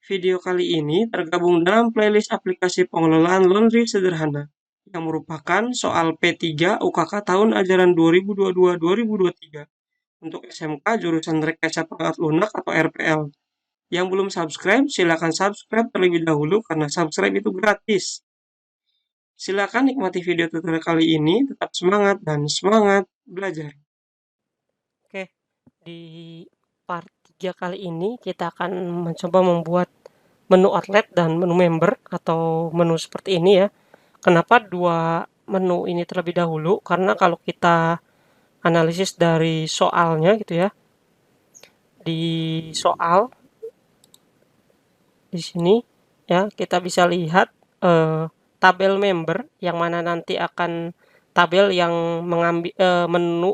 Video kali ini tergabung dalam playlist aplikasi pengelolaan laundry sederhana, yang merupakan soal P3 UKK tahun ajaran 2022-2023 untuk SMK jurusan Rekayasa Perangkat Lunak atau RPL. Yang belum subscribe, silakan subscribe terlebih dahulu karena subscribe itu gratis. Silakan nikmati video tutorial kali ini, tetap semangat dan semangat belajar. Oke, di part 3 kali ini kita akan mencoba membuat menu outlet dan menu member atau menu seperti ini ya. Kenapa dua menu ini terlebih dahulu? Karena kalau kita analisis dari soalnya gitu ya, di soal di sini ya kita bisa lihat tabel member yang mana nanti akan tabel yang mengambil menu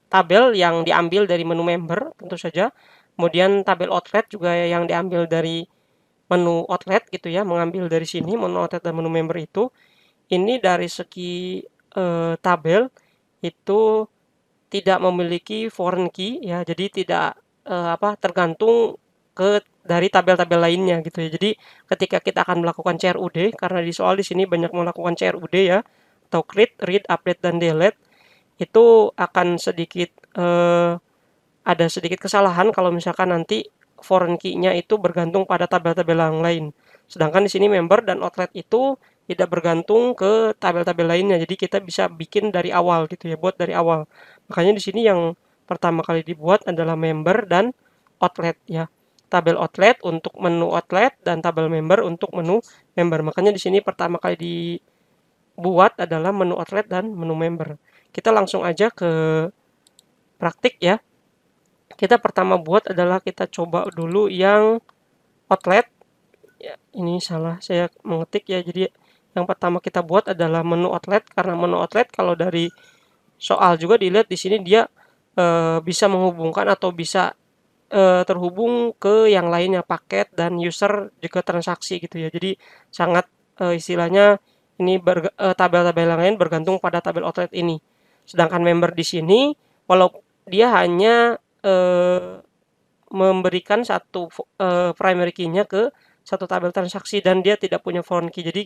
tabel yang diambil dari menu member tentu saja. Kemudian tabel outlet juga yang diambil dari menu outlet gitu ya, mengambil dari sini menu outlet dan menu member itu. Ini dari segi tabel itu tidak memiliki foreign key ya, jadi tidak tergantung dari tabel-tabel lainnya gitu ya. Jadi ketika kita akan melakukan CRUD, karena di soal di sini banyak melakukan CRUD ya, atau create, read, update, dan delete, itu akan sedikit ada sedikit kesalahan kalau misalkan nanti foreign key-nya itu bergantung pada tabel-tabel yang lain. Sedangkan di sini member dan outlet itu tidak bergantung ke tabel-tabel lainnya. Jadi kita bisa bikin dari awal gitu ya, buat dari awal. Makanya di sini yang pertama kali dibuat adalah member dan outlet ya. Tabel outlet untuk menu outlet dan tabel member untuk menu member. Makanya di sini pertama kali dibuat adalah menu outlet dan menu member. Kita langsung aja ke praktik ya. Kita pertama buat adalah kita coba dulu yang outlet. Ya, ini salah saya mengetik ya. Jadi yang pertama kita buat adalah menu outlet, karena menu outlet kalau dari soal juga dilihat di sini dia bisa menghubungkan atau bisa terhubung ke yang lainnya, paket dan user juga transaksi gitu ya. Jadi sangat istilahnya ini tabel-tabel yang lain bergantung pada tabel outlet ini. Sedangkan member di sini walau dia hanya memberikan satu primary key-nya ke satu tabel transaksi dan dia tidak punya foreign key. Jadi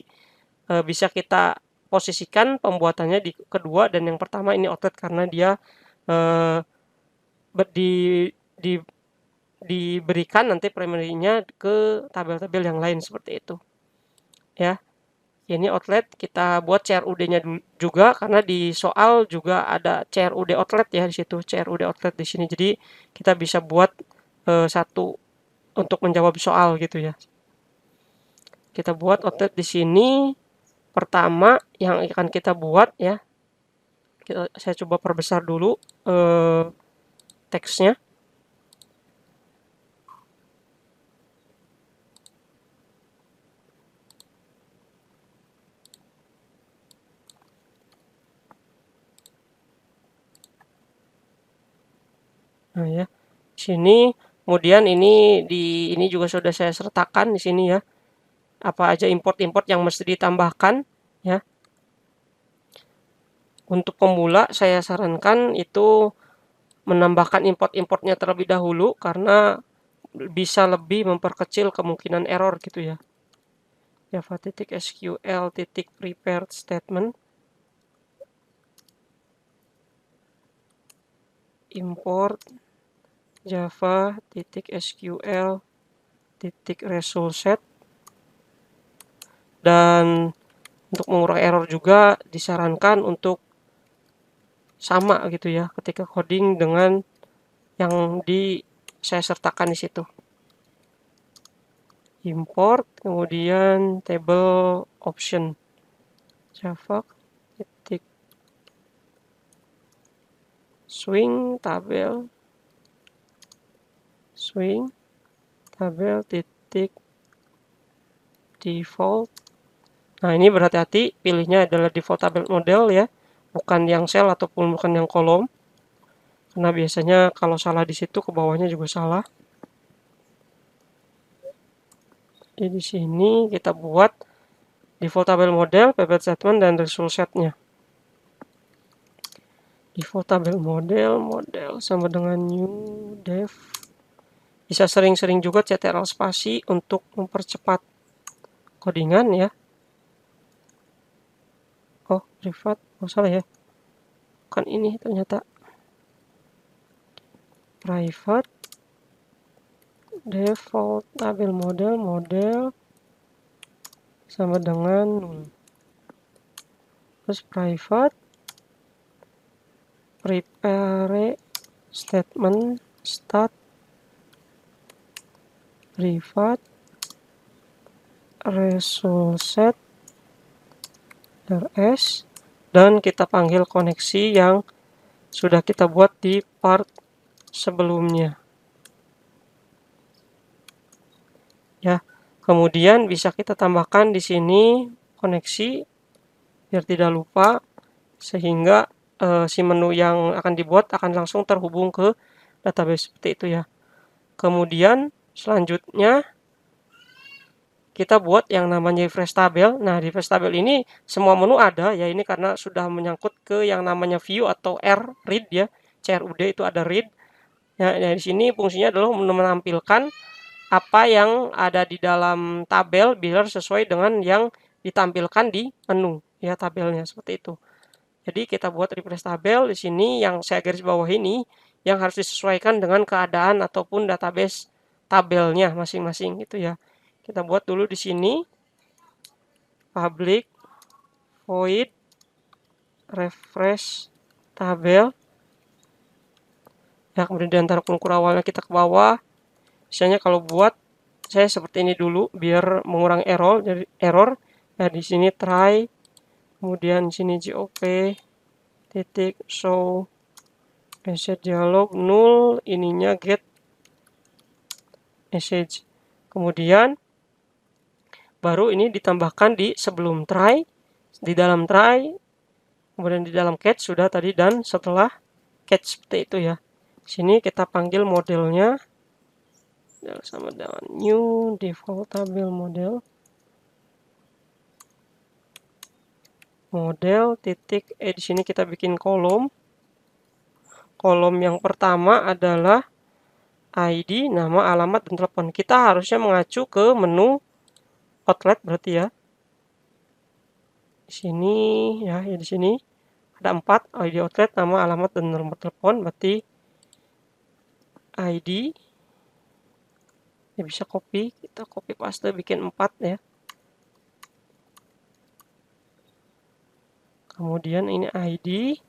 bisa kita posisikan pembuatannya di kedua dan yang pertama ini outlet karena dia eh, di, di, diberikan nanti primary-nya ke tabel-tabel yang lain seperti itu. Ya, ini outlet kita buat CRUD-nya juga karena di soal juga ada CRUD outlet ya di situ, CRUD outlet di sini. Jadi kita bisa buat satu untuk menjawab soal gitu ya. Kita buat outlet di sini. Pertama yang akan kita buat ya. Saya coba perbesar dulu teksnya. Nah ya, sini kemudian ini juga sudah saya sertakan di sini ya. Apa aja import-import yang mesti ditambahkan ya. Untuk pemula saya sarankan itu menambahkan import-importnya terlebih dahulu karena bisa lebih memperkecil kemungkinan error gitu ya. Java.sql.prepared statement import java.sql.result set. Dan untuk mengurangi error juga disarankan untuk sama gitu ya ketika coding dengan yang saya sertakan di situ. Import kemudian table option java titik swing tabel titik default. Nah ini berhati-hati pilihnya adalah default tabel model ya, bukan yang cell ataupun bukan yang kolom, karena biasanya kalau salah di situ ke bawahnya juga salah. Jadi di sini kita buat default tabel model, prepared statement, dan result set-nya. Default tabel model sama dengan new def Bisa sering-sering juga CTRL spasi untuk mempercepat codingan ya. Oh, privat, oh salah ya. Kan ini ternyata private default tabel model sama dengan 0. Terus private prepare statement start private result set rs, dan kita panggil koneksi yang sudah kita buat di part sebelumnya ya. Kemudian bisa kita tambahkan di sini koneksi biar tidak lupa, sehingga si menu yang akan dibuat akan langsung terhubung ke database seperti itu ya. Kemudian selanjutnya kita buat yang namanya refresh tabel. Nah, di refresh tabel ini semua menu ada ya, ini karena sudah menyangkut ke yang namanya view atau read ya. CRUD itu ada read. Ya, di sini fungsinya adalah menampilkan apa yang ada di dalam tabel biar sesuai dengan yang ditampilkan di menu ya, tabelnya seperti itu. Jadi kita buat refresh tabel di sini yang saya garis bawah ini yang harus disesuaikan dengan keadaan ataupun database tabelnya masing-masing itu ya. Kita buat dulu di sini public void refresh tabel. Ya, kemudian di antara kurung awalnya kita ke bawah. Misalnya kalau buat saya seperti ini dulu biar mengurangi error. Jadi error. Nah, di sini try, kemudian di sini gop titik show message dialog null, ininya get message. Kemudian baru ini ditambahkan di sebelum try, di dalam try, kemudian di dalam catch sudah tadi, dan setelah catch seperti itu ya. Sini kita panggil modelnya sama dengan new default tabel model titik di sini kita bikin kolom yang pertama adalah ID, nama, alamat, dan telepon. Kita harusnya mengacu ke menu outlet berarti ya. Di sini ya, di sini ada 4 ID outlet, nama, alamat, dan nomor telepon. Berarti ID ya bisa copy, kita copy paste bikin 4 ya. Kemudian ini ID,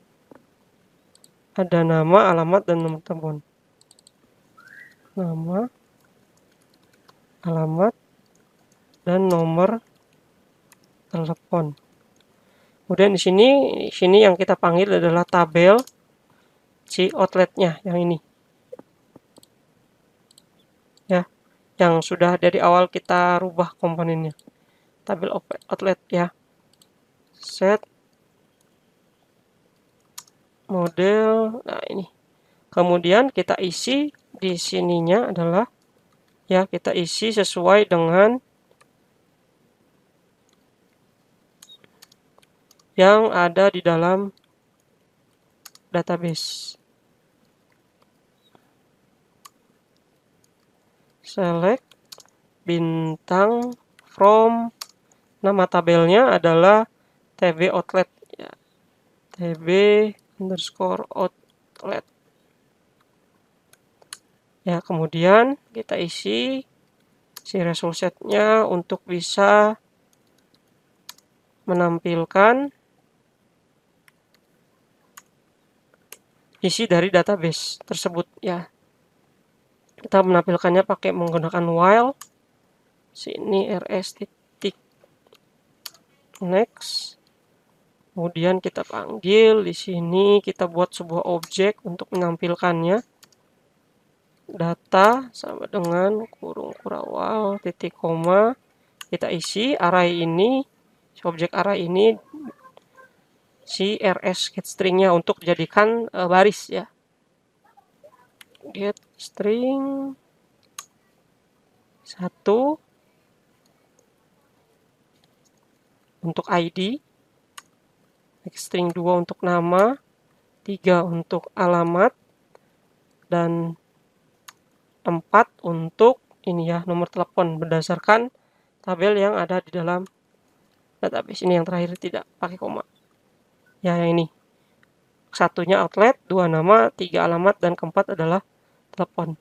ada nama, alamat, dan nomor telepon. Nama, alamat, dan nomor telepon. Kemudian di sini yang kita panggil adalah tabel si outletnya yang ini ya, yang sudah dari awal kita rubah komponennya, tabel outlet ya. Set model, nah ini. Kemudian kita isi di sininya adalah ya, kita isi sesuai dengan yang ada di dalam database. Select bintang from, nama tabelnya adalah tb outlet ya, tb_outlet ya. Kemudian kita isi si result setnya untuk bisa menampilkan isi dari database tersebut ya. Kita menampilkannya pakai menggunakan while. Sini rs titik next. Kemudian kita panggil di sini, kita buat sebuah objek untuk menampilkannya. Data sama dengan kurung kurawal titik koma. Kita isi array ini, objek array ini si rs get stringnya untuk jadikan baris ya. Get string 1 untuk ID, string 2 untuk nama, 3 untuk alamat, dan 4 untuk ini ya, nomor telepon berdasarkan tabel yang ada di dalam database. Ini yang terakhir tidak pakai koma. Ya, yang ini. Satunya outlet, 2 nama, 3 alamat, dan keempat adalah telepon.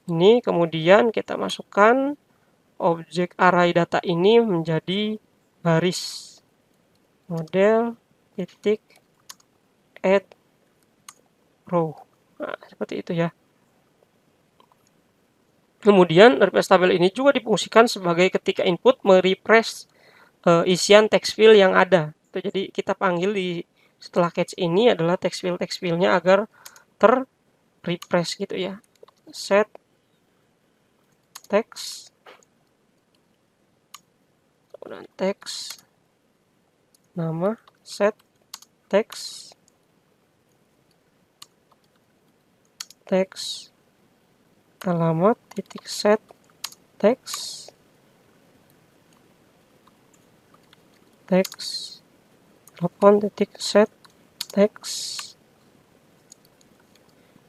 Ini kemudian kita masukkan objek array data ini menjadi baris. Model titik add row. Nah, seperti itu ya. Kemudian refresh tabel ini juga difungsikan sebagai ketika input merefresh isian text field yang ada. Jadi kita panggil di setelah catch ini adalah text field-nya agar refresh gitu ya. Set text, kemudian text nama, set text alamat titik set text telepon titik set text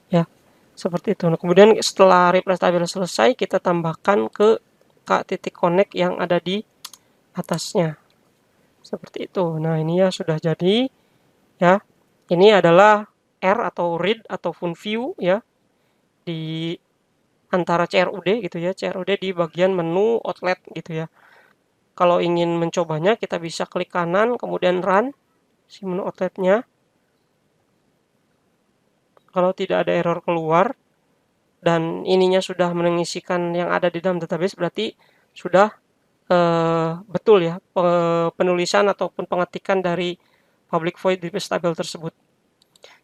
ya, seperti itu. Nah, kemudian setelah refresh tabel selesai, kita tambahkan ke titik connect yang ada di atasnya seperti itu. Nah, ini ya sudah jadi ya. Ini adalah R atau read ataupun view ya di antara CRUD gitu ya, CRUD di bagian menu outlet gitu ya. Kalau ingin mencobanya, kita bisa klik kanan kemudian run si menu outletnya. Kalau tidak ada error keluar dan ininya sudah mengisikan yang ada di dalam database, berarti sudah betul ya penulisan ataupun pengetikan dari public void refresh tabel tersebut.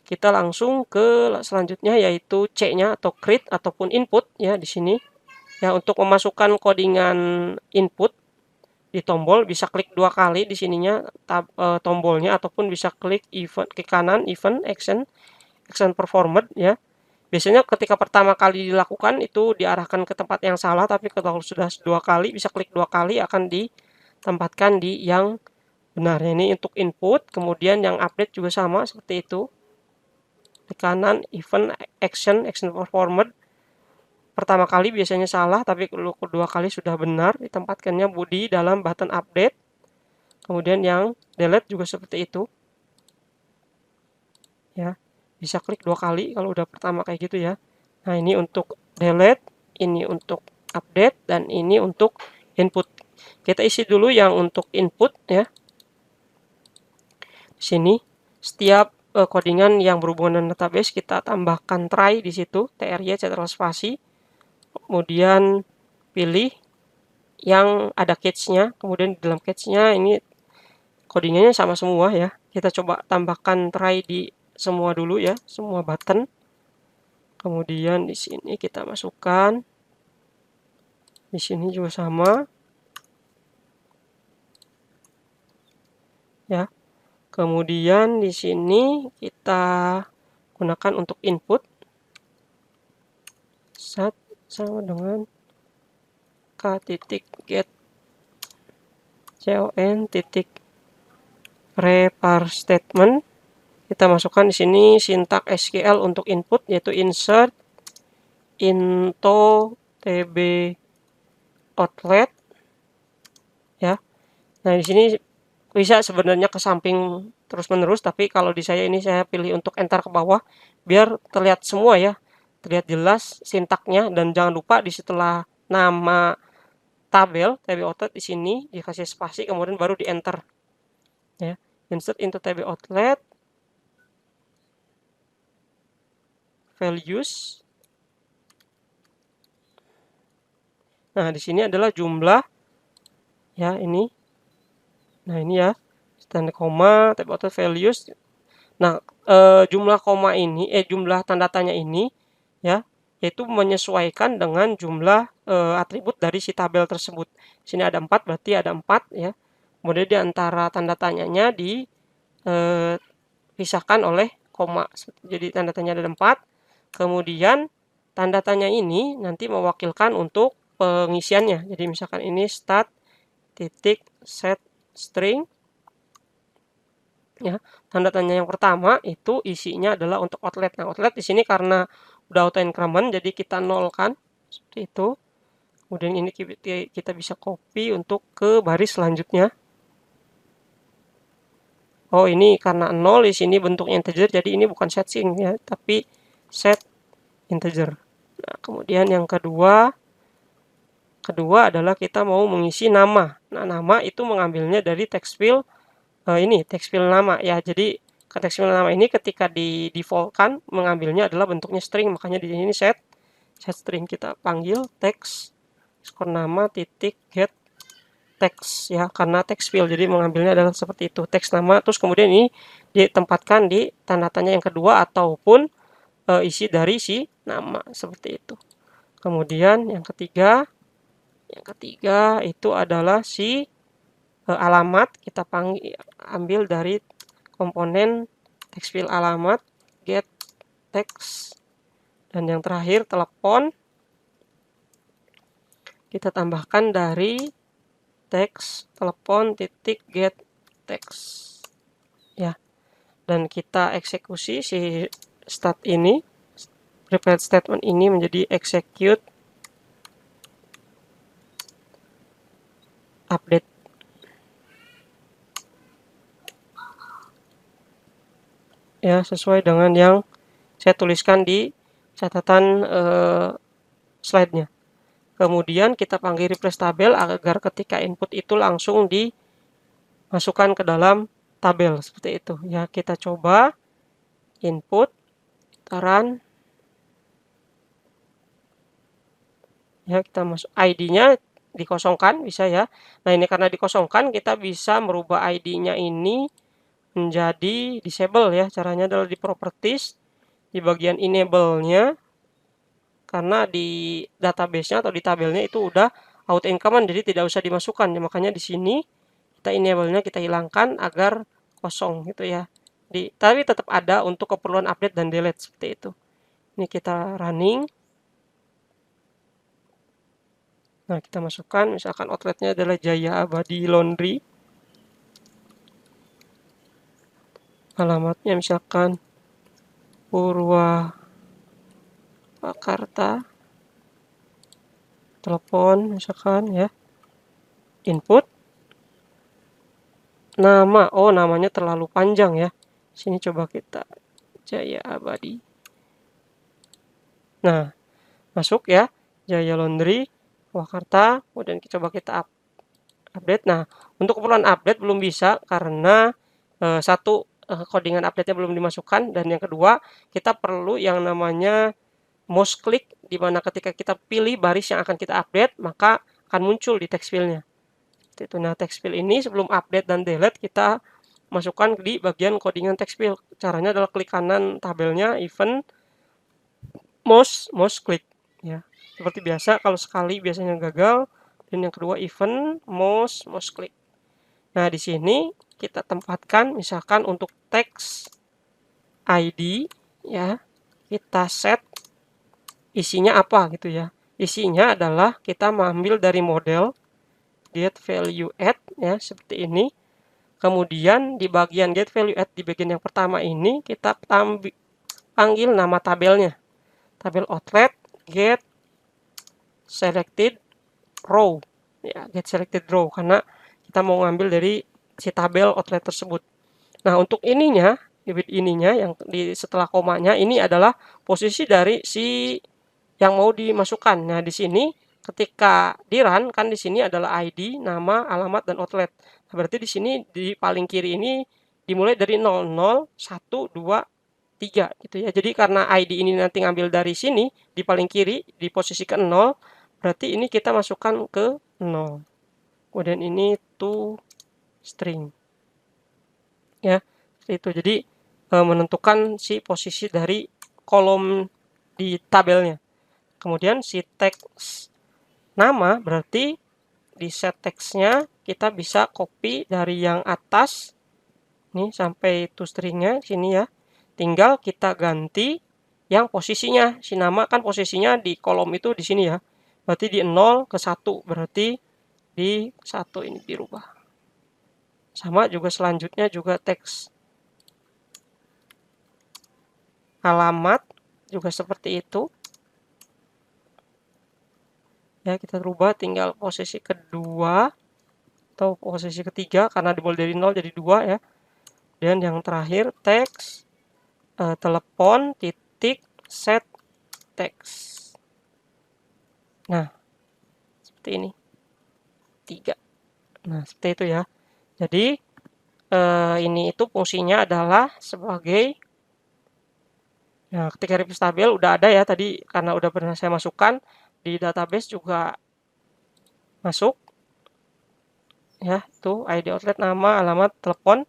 Kita langsung ke selanjutnya, yaitu C-nya atau create ataupun input ya di sini. Ya, untuk memasukkan codingan input di tombol bisa klik 2 kali di sininya tombolnya, ataupun bisa klik event ke kanan, event action performed ya. Biasanya ketika pertama kali dilakukan itu diarahkan ke tempat yang salah, tapi kalau sudah 2 kali bisa klik 2 kali akan ditempatkan di yang benar. Ini untuk input, kemudian yang update juga sama seperti itu. Di kanan event action performed. Pertama kali biasanya salah, tapi kedua kali sudah benar, ditempatkannya di dalam button update. Kemudian yang delete juga seperti itu. Ya, bisa klik 2 kali kalau udah pertama kayak gitu ya. Nah, ini untuk delete, ini untuk update, dan ini untuk input. Kita isi dulu yang untuk input ya. Di sini setiap codingan yang berhubungan dengan database kita tambahkan try di situ, try central spasi. Kemudian pilih yang ada catch-nya, kemudian di dalam catch-nya ini codingannya sama semua ya. Kita coba tambahkan try di semua dulu ya, semua button. Kemudian di sini kita masukkan, di sini juga sama ya. Kemudian di sini kita gunakan untuk input set sama dengan k.get con titik prepare statement. Kita masukkan di sini sintak SQL untuk input, yaitu insert into tb outlet ya. Nah, di sini bisa sebenarnya ke samping terus-menerus, tapi kalau di saya ini saya pilih untuk enter ke bawah biar terlihat semua ya, terlihat jelas sintaknya. Dan jangan lupa di setelah nama tabel tb outlet di sini dikasih spasi, kemudian baru di enter ya. Insert into tb outlet values. Nah, di sini adalah jumlah ya ini. Nah, ini ya tanda koma tb outlet values. Nah, jumlah koma ini jumlah tanda tanya ini ya, yaitu menyesuaikan dengan jumlah atribut dari si tabel tersebut. Sini ada 4, berarti ada 4 ya. Kemudian di antara tanda tanyanya dipisahkan oleh koma. Jadi tanda tanya ada 4. Kemudian tanda tanya ini nanti mewakilkan untuk pengisiannya. Jadi misalkan ini start titik set string ya. Tanda tanya yang pertama itu isinya adalah untuk outlet. Nah, outlet di sini karena udah auto increment jadi kita nolkan seperti itu. Kemudian ini kita bisa copy untuk ke baris selanjutnya. Oh, ini karena 0 di sini bentuknya integer, jadi ini bukan set string ya, tapi set integer. Nah, kemudian yang kedua adalah kita mau mengisi nama. Nah, nama itu mengambilnya dari text field ini text field nama ya. Jadi ke text field nama ini ketika di default-kan mengambilnya adalah bentuknya string, makanya di sini set string. Kita panggil text skor nama titik get text ya, karena text field jadi mengambilnya adalah seperti itu, teks nama, terus kemudian ini ditempatkan di tanda tanya yang kedua ataupun isi dari si nama seperti itu. Kemudian yang ketiga itu adalah si alamat, kita ambil dari komponen text field alamat get text, dan yang terakhir telepon kita tambahkan dari text telepon titik get text ya, dan kita eksekusi si stat ini, prepared statement ini menjadi execute update ya, sesuai dengan yang saya tuliskan di catatan slide-nya. Kemudian kita panggil replace tabel agar ketika input itu langsung dimasukkan ke dalam tabel seperti itu ya. Kita coba input run ya, kita masuk ID-nya dikosongkan bisa ya. Nah, ini karena dikosongkan kita bisa merubah ID-nya ini menjadi disable ya. Caranya adalah di properties, di bagian enable-nya, karena di database-nya atau di tabelnya itu udah auto increment, jadi tidak usah dimasukkan ya. Makanya di sini kita enable-nya kita hilangkan agar kosong gitu ya. Tapi tetap ada untuk keperluan update dan delete seperti itu. Ini kita running. Nah, kita masukkan misalkan outletnya adalah Jaya Abadi Laundry. Alamatnya misalkan Purwakarta. Telepon misalkan ya. Input. Nama, oh namanya terlalu panjang ya. Sini coba kita Jaya Abadi. Nah, masuk ya. Jaya Laundry Purwakarta. Kemudian coba kita update. Nah, untuk keperluan update belum bisa karena satu codingan update-nya belum dimasukkan, dan yang kedua kita perlu yang namanya mouse click, di mana ketika kita pilih baris yang akan kita update maka akan muncul di text field-nya. Itu. Nah, text field ini sebelum update dan delete kita masukkan di bagian codingan text field. Caranya adalah klik kanan tabelnya event mouse click ya. Seperti biasa, kalau sekali biasanya gagal, dan yang kedua event mouse click. Nah, di sini kita tempatkan misalkan untuk text ID ya, kita set isinya apa gitu ya. Isinya adalah kita mengambil dari model get value add ya, seperti ini. Kemudian di bagian get value add, di bagian yang pertama ini kita panggil nama tabelnya. Tabel outlet get selected row ya, get selected row, karena kita mau ngambil dari si tabel outlet tersebut. Nah, untuk ininya, yang setelah komanya ini adalah posisi dari si yang mau dimasukkan. Nah, di sini ketika di run kan di sini adalah ID, nama, alamat, dan outlet. Nah, berarti di sini di paling kiri ini dimulai dari 00, 1, 2, 3 gitu ya. Jadi karena ID ini nanti ngambil dari sini di paling kiri di posisi ke 0, berarti ini kita masukkan ke 0. Kemudian ini to string. Ya, seperti itu. Jadi menentukan si posisi dari kolom di tabelnya. Kemudian si teks nama berarti di set teksnya kita bisa copy dari yang atas nih sampai to stringnya sini ya. Tinggal kita ganti yang posisinya. Si nama kan posisinya di kolom itu di sini ya. Berarti di 0 ke 1, berarti di 1 ini dirubah. Sama juga selanjutnya juga teks alamat juga seperti itu. Ya, kita rubah tinggal posisi kedua atau posisi ketiga karena dimulai dari 0 jadi 2 ya. Dan yang terakhir teks telepon titik set teks. Nah, seperti ini. 3. Nah, seperti itu ya. Jadi ini itu fungsinya adalah sebagai ketika reverse tabel udah ada ya tadi karena udah pernah saya masukkan di database juga masuk ya, itu ID outlet, nama, alamat, telepon,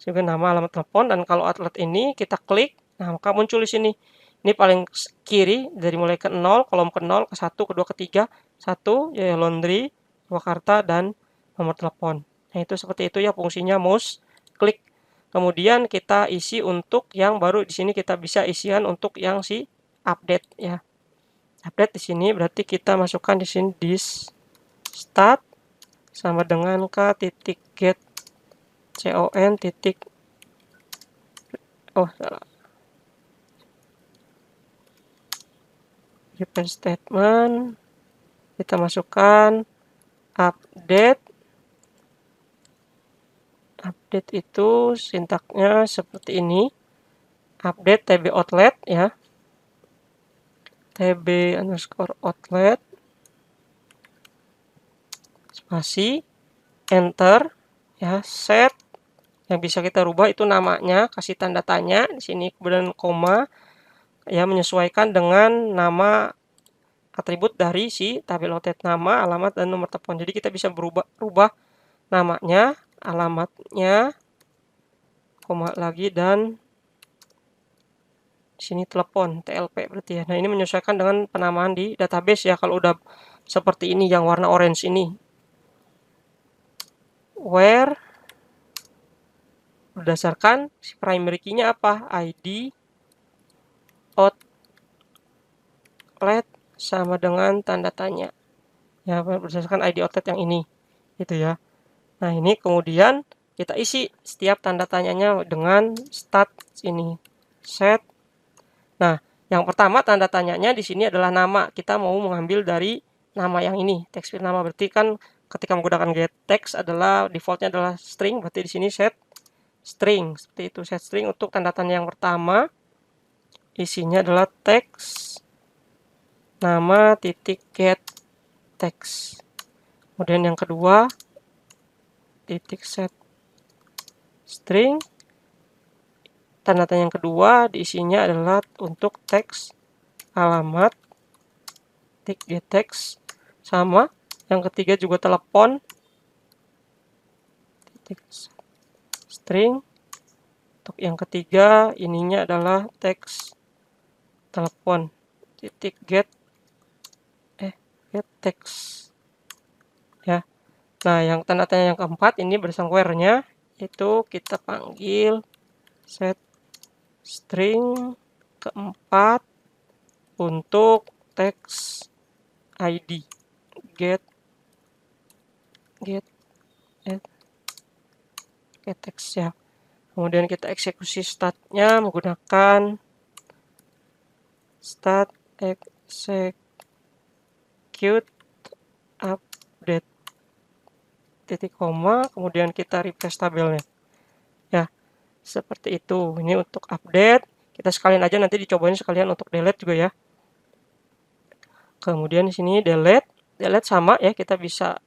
juga nama, alamat telepon, dan kalau outlet ini kita klik, nah maka muncul di sini. Ini paling kiri dari mulai ke 0, kolom ke 0, ke 1, kedua, ketiga, 1 ya laundry, Purwakarta, dan nomor telepon. Nah, itu seperti itu ya fungsinya mouse klik. Kemudian kita isi untuk yang baru di sini kita bisa isian untuk yang si update ya. Update di sini berarti kita masukkan di sini this start sama dengan k titik get con titik salah replace statement, kita masukkan update itu sintaknya seperti ini, update tb outlet ya, tb underscore outlet spasi enter ya, set yang bisa kita rubah itu namanya, kasih tanda tanya di sini kemudian koma ya, menyesuaikan dengan nama atribut dari si tabel outlet, nama, alamat, dan nomor telepon. Jadi kita bisa rubah namanya, alamatnya, koma lagi, dan di sini telepon TLP berarti ya. Nah, ini menyesuaikan dengan penamaan di database ya kalau udah seperti ini yang warna orange ini. Where berdasarkan si primary key-nya apa? ID outlet sama dengan tanda tanya. Ya, berdasarkan ID outlet yang ini. Gitu ya. Nah, ini kemudian kita isi setiap tanda tanyanya dengan start ini. Set. Nah, yang pertama tanda tanyanya di sini adalah nama. Kita mau mengambil dari nama yang ini, text field nama. Berarti kan ketika menggunakan get text adalah defaultnya adalah string, berarti di sini set string. Seperti itu, set string untuk tanda tanya yang pertama. Isinya adalah text nama titik get text. Kemudian yang kedua titik set string, tanda tanya yang kedua diisinya adalah untuk teks alamat titik get text, sama yang ketiga juga telepon titik string. Untuk yang ketiga ininya adalah teks telepon titik get text ya. Nah, yang tanda tanya yang keempat ini berdasarkan where-nya itu kita panggil set string keempat untuk teks ID get text ya. Kemudian kita eksekusi startnya menggunakan start execute update titik koma, kemudian kita refresh tabelnya ya, seperti itu. Ini untuk update, kita sekalian aja nanti dicobain sekalian untuk delete juga ya. Kemudian di sini delete sama ya, kita bisa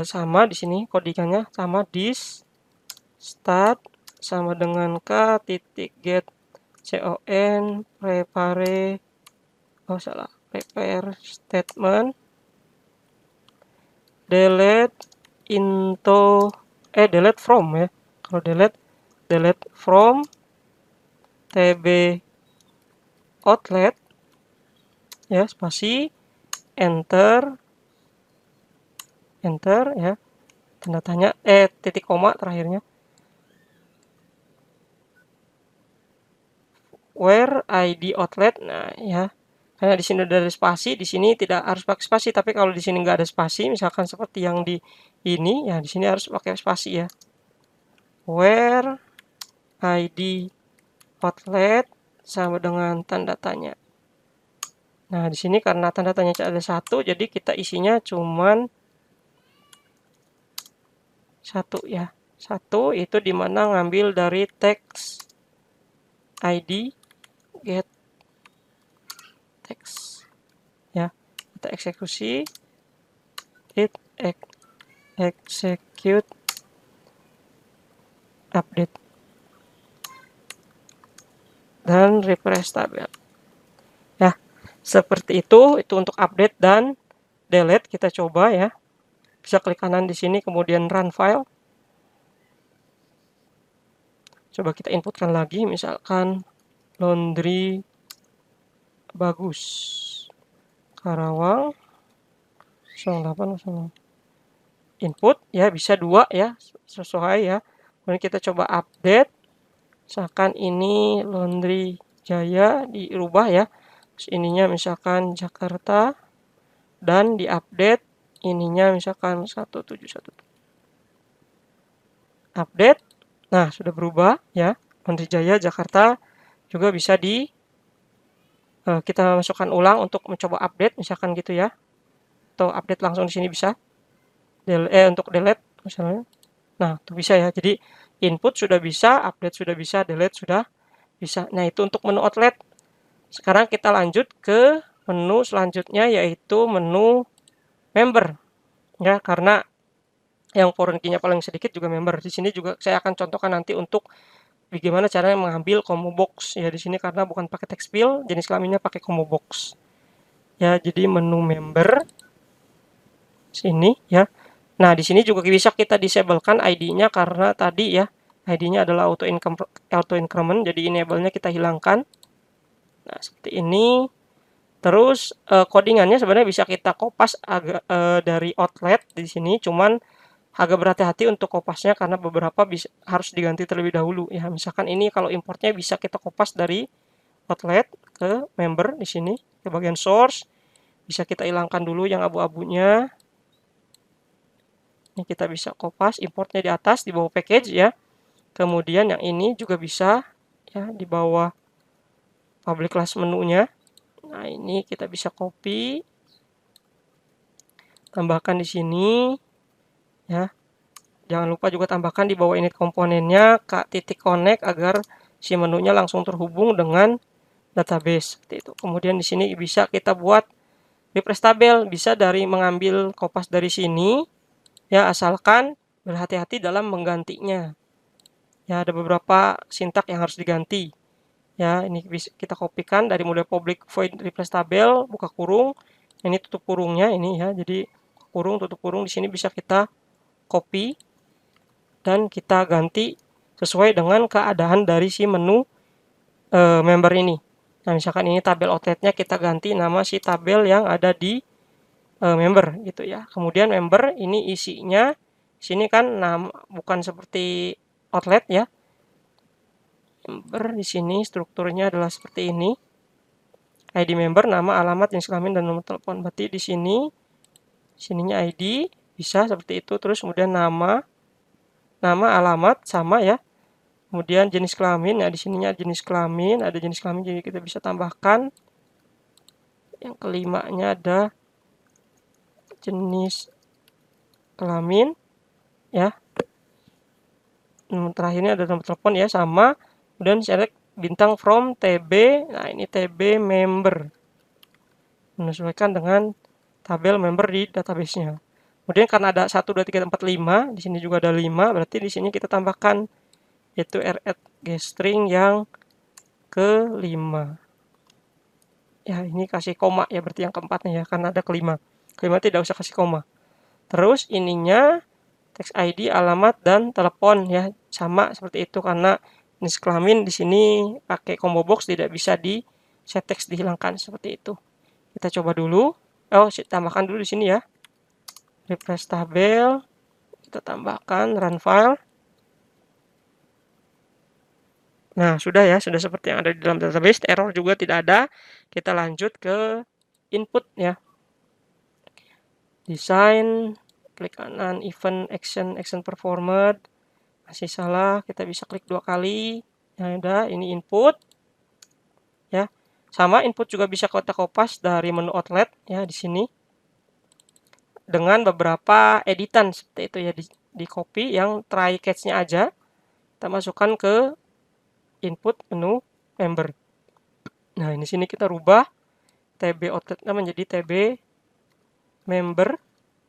sama di sini codingannya sama this start sama dengan k titik get con prepare statement delete into delete from ya. Kalau delete from tb outlet ya, spasi enter ya, tanda tanya titik koma terakhirnya, where ID outlet. Nah ya, karena di sini udah ada spasi, di sini tidak harus pakai spasi, tapi kalau di sini nggak ada spasi, misalkan seperti yang di ini ya, di sini harus pakai spasi ya. Where ID outlet sama dengan tanda tanya. Nah, di sini karena tanda tanya ada 1, jadi kita isinya cuman 1 ya. 1 itu dimana ngambil dari text ID get text ya. Kita eksekusi it execute update dan refresh tabel. Ya, seperti itu untuk update dan delete. Kita coba ya. Bisa klik kanan di sini kemudian run file. Coba kita inputkan lagi, misalkan laundry bagus Karawang 0808. Input ya, bisa 2 ya, sesuai ya. Kemudian kita coba update. Misalkan ini laundry Jaya dirubah ya. Terus ininya misalkan Jakarta dan diupdate ininya misalkan 171. Update. Nah, sudah berubah ya. Laundry Jaya Jakarta juga bisa kita masukkan ulang untuk mencoba update misalkan gitu ya. Atau update langsung di sini bisa. Untuk delete misalnya. Nah, itu bisa ya. Jadi input sudah bisa, update sudah bisa, delete sudah bisa. Nah, itu untuk menu outlet. Sekarang kita lanjut ke menu selanjutnya, yaitu menu member. Ya, karena yang foreign key-nya paling sedikit juga member. Di sini juga saya akan contohkan nanti untuk bagaimana caranya mengambil combo box. Ya, di sini karena bukan pakai text field, jenis kelaminnya pakai combo box. Ya, jadi menu member sini ya. Nah, di sini juga bisa kita disablekan ID-nya karena tadi ya, ID-nya adalah auto increment, jadi enable-nya kita hilangkan. Nah, seperti ini. Terus codingannya sebenarnya bisa kita kopas agak dari outlet di sini, cuman agak berhati-hati untuk kopasnya karena beberapa harus diganti terlebih dahulu ya. Misalkan ini kalau importnya bisa kita kopas dari outlet ke member di sini ke bagian source, bisa kita hilangkan dulu yang abu-abunya. Ini kita bisa kopas importnya di atas di bawah package ya. Kemudian yang ini juga bisa ya di bawah public class menunya. Nah, ini kita bisa copy, tambahkan di sini ya. Jangan lupa juga tambahkan di bawah init komponennya titik connect agar si menunya langsung terhubung dengan database seperti itu. Kemudian di sini bisa kita buat refresh tabel, bisa dari mengambil kopas dari sini ya, asalkan berhati-hati dalam menggantinya. Ya, ada beberapa sintak yang harus diganti. Ya, ini bisa kita kopikan dari model public void replace tabel, buka kurung. Ini tutup kurungnya ini ya. Jadi kurung tutup kurung di sini bisa kita copy dan kita ganti sesuai dengan keadaan dari si menu member ini. Nah, misalkan ini tabel outletnya kita ganti nama si tabel yang ada di member gitu ya. Kemudian member ini isinya sini kan bukan seperti outlet ya. Member di sini strukturnya adalah seperti ini. ID member, nama, alamat, jenis kelamin, dan nomor telepon. Berarti di sini, sininya ID, bisa seperti itu. Terus kemudian nama, alamat, sama ya. Kemudian jenis kelamin, ya di sininya jenis kelamin, ada jenis kelamin, jadi kita bisa tambahkan. Yang kelimanya ada jenis kelamin, ya. Terakhirnya ada nomor telepon ya, sama. Kemudian select bintang from TB. Nah, ini TB member. Menyesuaikan dengan tabel member di database-nya. Kemudian karena ada 1 2 3 4 5, di sini juga ada 5, berarti di sini kita tambahkan yaitu r@ string yang ke-5. Ya, ini kasih koma ya, berarti yang keempatnya ya, karena ada kelima. Kelima tidak usah kasih koma. Terus ininya text ID, alamat, dan telepon ya, sama seperti itu karena jenis kelamin di sini pakai combo box tidak bisa di set text dihilangkan seperti itu. Kita coba dulu. Oh, tambahkan dulu di sini ya. Refresh tabel. Kita tambahkan run file. Nah, sudah ya, sudah seperti yang ada di dalam database. Error juga tidak ada. Kita lanjut ke input ya. Design, klik kanan, event, action performed. Masih salah, kita bisa klik 2 kali. Nah, udah, ini input. Ya. Sama input juga bisa kita kopas dari menu outlet ya di sini dengan beberapa editan seperti itu ya, di copy yang try catch-nya aja kita masukkan ke input menu member. Nah, di sini kita rubah TB outletnya menjadi TB member.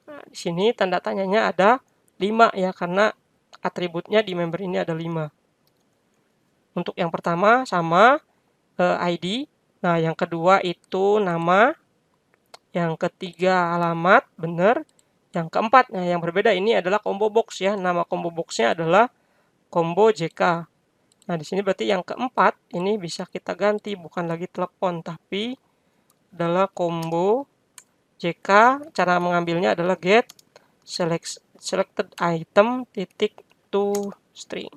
Nah, di sini tanda tanyanya ada 5 ya, karena atributnya di member ini ada 5. Untuk yang pertama sama ID. Nah, yang kedua itu nama. Yang ketiga alamat, benar. Yang keempat, nah yang berbeda ini adalah combo box ya. Nama combo boxnya adalah combo JK. Nah, di sini berarti yang keempat ini bisa kita ganti, bukan lagi telepon, tapi adalah combo JK. Cara mengambilnya adalah get selected item titik to string.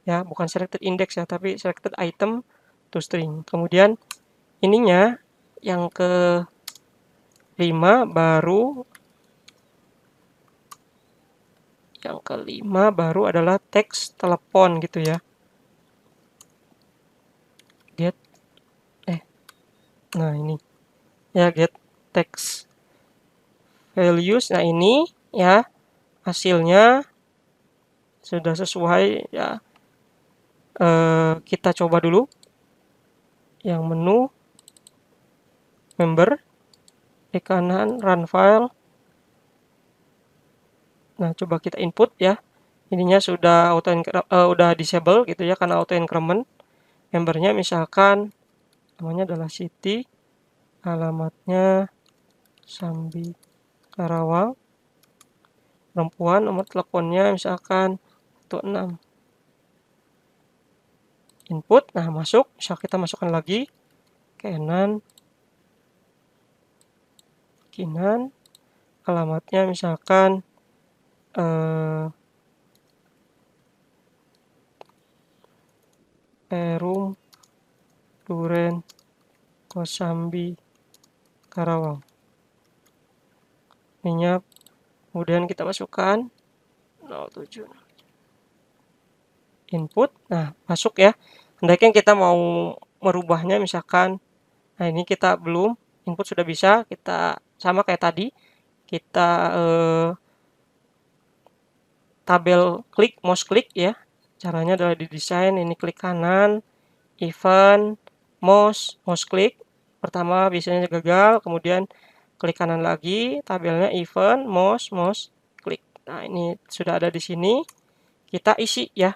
Ya, bukan selected index ya, tapi selected item to string. Kemudian ininya yang ke 5 baru yang kelima baru adalah teks telepon gitu ya. Get nah ini ya, get text values. Nah, ini ya hasilnya sudah sesuai ya. Kita coba dulu yang menu member di kanan, run file. Nah, coba kita input ya. Ininya sudah udah disable gitu ya, karena auto increment. Membernya misalkan namanya adalah Siti, alamatnya Sambi Karawang, perempuan, nomor teleponnya misalkan 16. Input, nah masuk, bisa kita masukkan lagi Kinan, alamatnya misalkan Perum Duren Kosambi Karawang. Ininya kemudian kita masukkan 07. Input, nah masuk ya. Hendaknya kita mau merubahnya misalkan, nah ini kita belum, input sudah bisa, kita sama kayak tadi, kita tabel klik, mouse klik ya. Caranya adalah di desain, ini klik kanan, event, mouse klik. Pertama biasanya gagal, kemudian klik kanan lagi, tabelnya event, mouse klik. Nah, ini sudah ada di sini. Kita isi ya.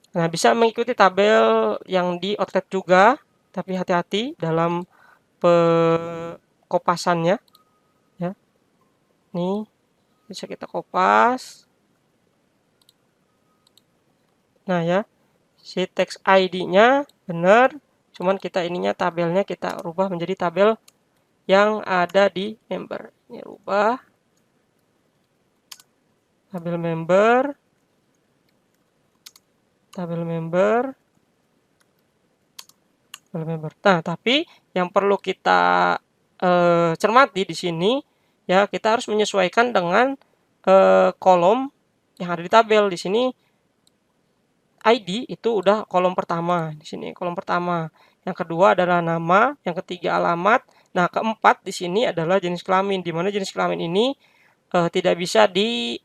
Nah, bisa mengikuti tabel yang di outlet juga, tapi hati-hati dalam kopasannya ya. Nih, bisa kita kopas. Nah, ya. Si text ID-nya benar, cuman kita ininya tabelnya kita rubah menjadi tabel yang ada di member. Ini rubah tabel member, Nah, tapi yang perlu kita cermati di sini ya, kita harus menyesuaikan dengan kolom yang ada di tabel. Di sini ID itu udah kolom pertama, di sini kolom pertama. Yang kedua adalah nama, yang ketiga alamat. Nah, keempat di sini adalah jenis kelamin, di mana jenis kelamin ini tidak bisa di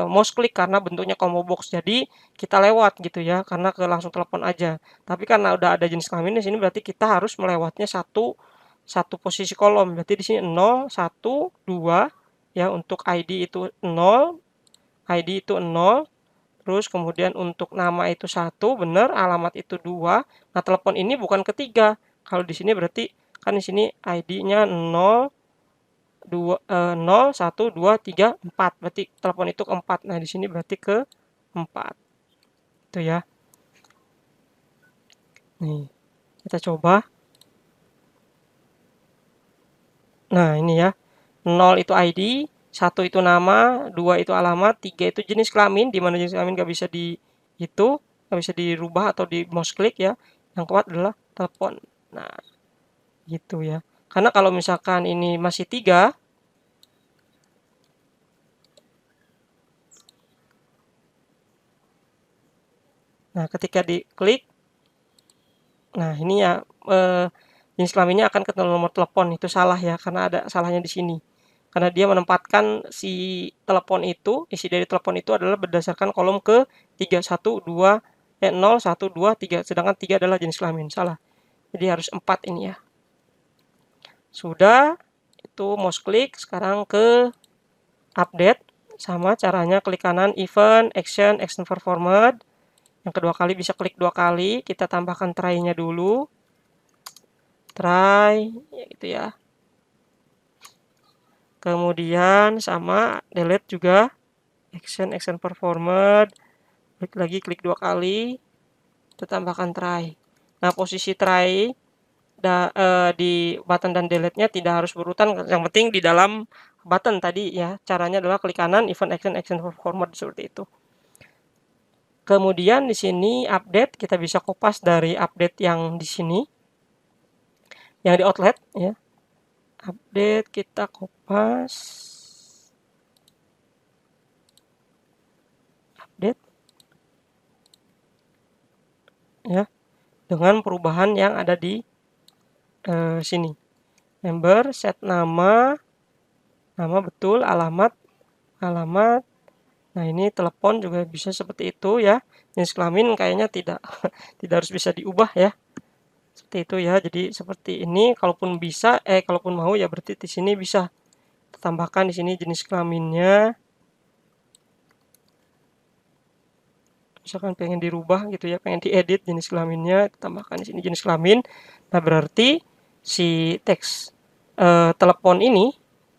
mouse klik karena bentuknya combo box. Jadi kita lewat gitu ya, karena langsung telepon aja. Tapi karena udah ada jenis kelamin di sini, berarti kita harus melewatnya satu posisi kolom. Berarti di sini 0, 1, 2 ya, untuk ID itu 0, terus kemudian untuk nama itu 1, benar, alamat itu 2. Nah, telepon ini bukan ketiga. Kalau di sini berarti kan di sini ID-nya 0, 1, 2, 3, 4. Berarti telepon itu keempat. Nah, di sini berarti ke 4. Itu ya. Nih, kita coba. Nah, ini ya. 0 itu ID, 1 itu nama, 2 itu alamat, 3 itu jenis kelamin, di mana jenis kelamin nggak bisa nggak bisa dirubah atau di mouse klik ya. Yang keempat adalah telepon. Nah, gitu ya. Karena kalau misalkan ini masih 3, nah ketika diklik, nah ini ya jenis kelaminnya akan ke nomor telepon. Itu salah ya, karena ada salahnya di sini. Karena dia menempatkan si telepon itu, isi dari telepon itu adalah berdasarkan kolom ke 3, 1, 2, 0, 1, 2, 3. Sedangkan 3 adalah jenis kelamin. Salah. Jadi harus 4 ini ya. Sudah, itu mouse klik. Sekarang ke update. Sama caranya klik kanan, event, action performed. Yang kedua kali bisa klik 2 kali. Kita tambahkan try-nya dulu. Try, ya gitu ya. Kemudian sama delete juga, action performed, klik lagi, klik 2 kali, kita tambahkan try. Nah, posisi try di button dan delete-nya tidak harus berurutan, yang penting di dalam button tadi ya. Caranya adalah klik kanan, event, action performed, seperti itu. Kemudian di sini update, kita bisa kopas dari update yang di sini, yang di outlet ya. Update kita kopas, update ya, dengan perubahan yang ada di sini. Member, set nama betul, alamat. Nah, ini telepon juga bisa seperti itu ya. Jenis kelamin kayaknya tidak tidak harus bisa diubah ya. Seperti itu ya. Jadi seperti ini, kalaupun bisa, kalaupun mau ya berarti di sini bisa tambahkan di sini jenis kelaminnya. Misalkan pengen dirubah gitu ya, pengen diedit jenis kelaminnya, tambahkan di sini jenis kelamin. Nah, berarti si teks telepon ini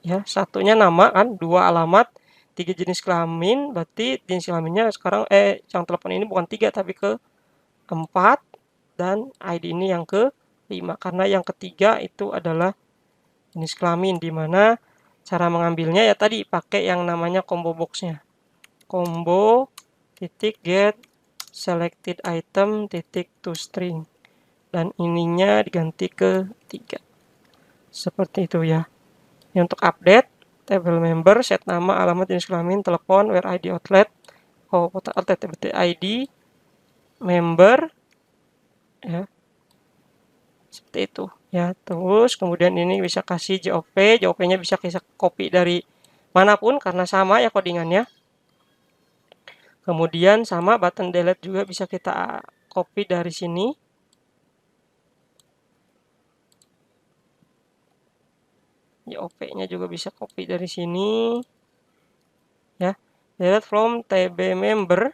ya, satunya nama kan, 2 alamat, 3 jenis kelamin, berarti jenis kelaminnya sekarang yang telepon ini bukan 3 tapi ke 4, dan ID ini yang ke 5, karena yang ketiga itu adalah jenis kelamin, di mana cara mengambilnya ya tadi pakai yang namanya combo box-nya. Combo titik get selected item titik to string, dan ininya diganti ke 3. Seperti itu ya. Ini untuk update table member, set nama, alamat, jenis kelamin, telepon, where ID outlet, outlet ID, member ya. Seperti itu ya. Terus kemudian ini bisa kasih JOP-nya bisa kita copy dari manapun karena sama ya codingannya. Kemudian sama button delete juga bisa kita copy dari sini. JOP-nya juga bisa copy dari sini. Ya. Delete from TB member.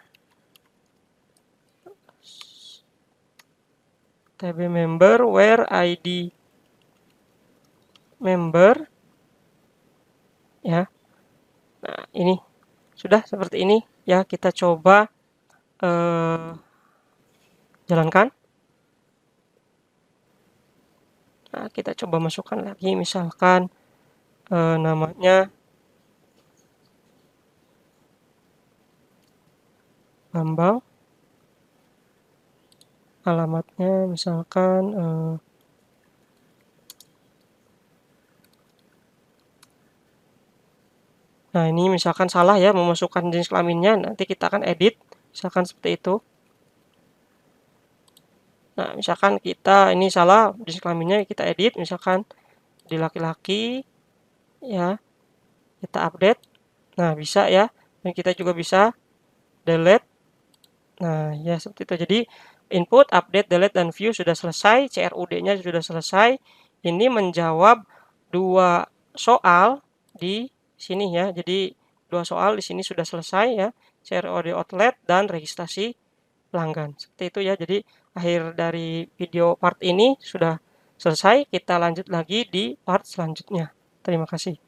TB member where ID member. Ya. Nah, ini sudah seperti ini ya. Kita coba jalankan. Nah, kita coba masukkan lagi, misalkan namanya Bambang, alamatnya misalkan nah, ini misalkan salah ya memasukkan jenis kelaminnya, nanti kita akan edit misalkan seperti itu. Nah, misalkan kita ini salah jenis kelaminnya, kita edit misalkan di laki-laki ya, kita update. Nah, bisa ya, dan kita juga bisa delete. Nah, ya seperti itu. Jadi input, update, delete, dan view sudah selesai, CRUD-nya sudah selesai. Ini menjawab 2 soal di sini ya. Jadi 2 soal di sini sudah selesai ya, CRUD outlet dan registrasi pelanggan. Seperti itu ya. Jadi akhir dari video part ini sudah selesai. Kita lanjut lagi di part selanjutnya. Terima kasih.